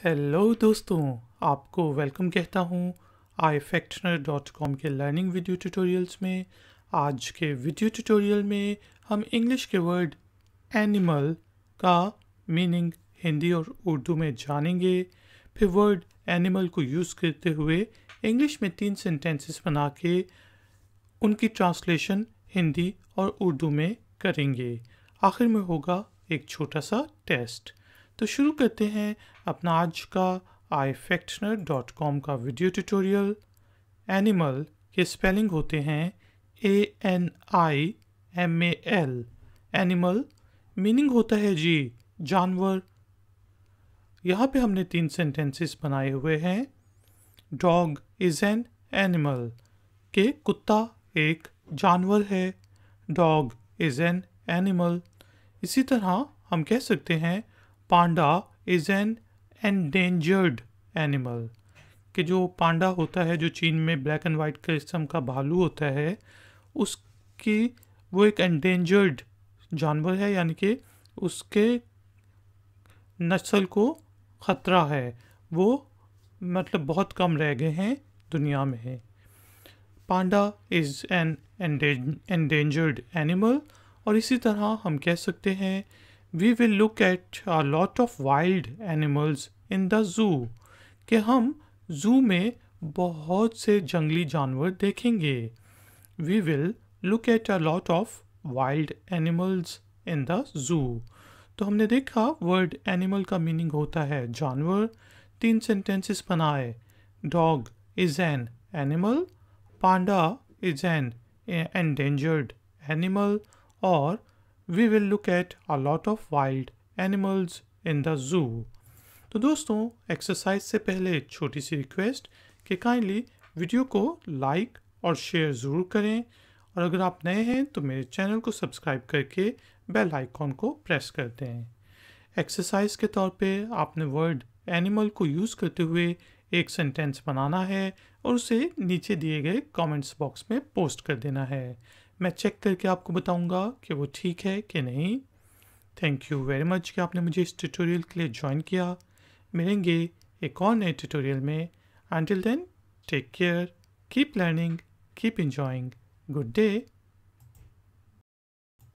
Hello दोस्तों, आपको welcome कहता हूँ ifactner.com के लर्निंग वीडियो ट्यूटोरियल्स में। आज के वीडियो ट्यूटोरियल में हम इंग्लिश के वर्ड एनिमल का मीनिंग हिंदी और उर्दू में जानेंगे। फिर वर्ड एनिमल को यूज़ करते हुए इंग्लिश में 3 सेंटेंसेस बना के उनकी ट्रांसलेशन हिंदी और उर्दू में करेंगे। आखिर में होगा एक छोटा सा टेस्ट। तो शुरू करते हैं अपना आज का ifactner.com का वीडियो ट्यूटोरियल। एनिमल के स्पेलिंग होते हैं ANIMAL। एनिमल मीनिंग होता है जी जानवर। यहाँ पे हमने 3 सेंटेंसेस बनाए हुए हैं। डॉग इज़ एन एनिमल के कुत्ता एक जानवर है। Dog is an animal. इसी तरह हम कह सकते हैं पांडा इज़ एन endangered एनिमल कि जो पांडा होता है, जो चीन में ब्लैक एंड वाइट किस्म का भालू होता है, उसकी वो एक endangered जानवर है, यानी कि उसके नस्ल को ख़तरा है, वो मतलब बहुत कम रह गए हैं दुनिया में। पांडा इज़ एन endangered एनिमल। और इसी तरह हम कह सकते हैं We will look at a lot of wild animals in the zoo कि हम जू में बहुत से जंगली जानवर देखेंगे। We will look at a lot of wild animals in the zoo। तो हमने देखा वर्ड एनिमल का मीनिंग होता है जानवर। 3 सेंटेंसेस बनाए। Dog is an animal, Panda is an endangered animal और We will look at a lot of wild animals in the zoo। तो दोस्तों, एक्सरसाइज से पहले एक छोटी सी रिक्वेस्ट कि काइंडली वीडियो को लाइक और शेयर ज़रूर करें, और अगर आप नए हैं तो मेरे चैनल को सब्सक्राइब करके बेल आइकॉन को प्रेस कर दें। एक्सरसाइज के तौर पे आपने वर्ड एनिमल को यूज़ करते हुए एक सेंटेंस बनाना है और उसे नीचे दिए गए कमेंट्स बॉक्स में पोस्ट कर देना है। मैं चेक करके आपको बताऊंगा कि वो ठीक है कि नहीं। थैंक यू वेरी मच कि आपने मुझे इस ट्यूटोरियल के लिए ज्वाइन किया। मिलेंगे एक और नए ट्यूटोरियल में। Until then, take care, keep learning, keep enjoying. Good day.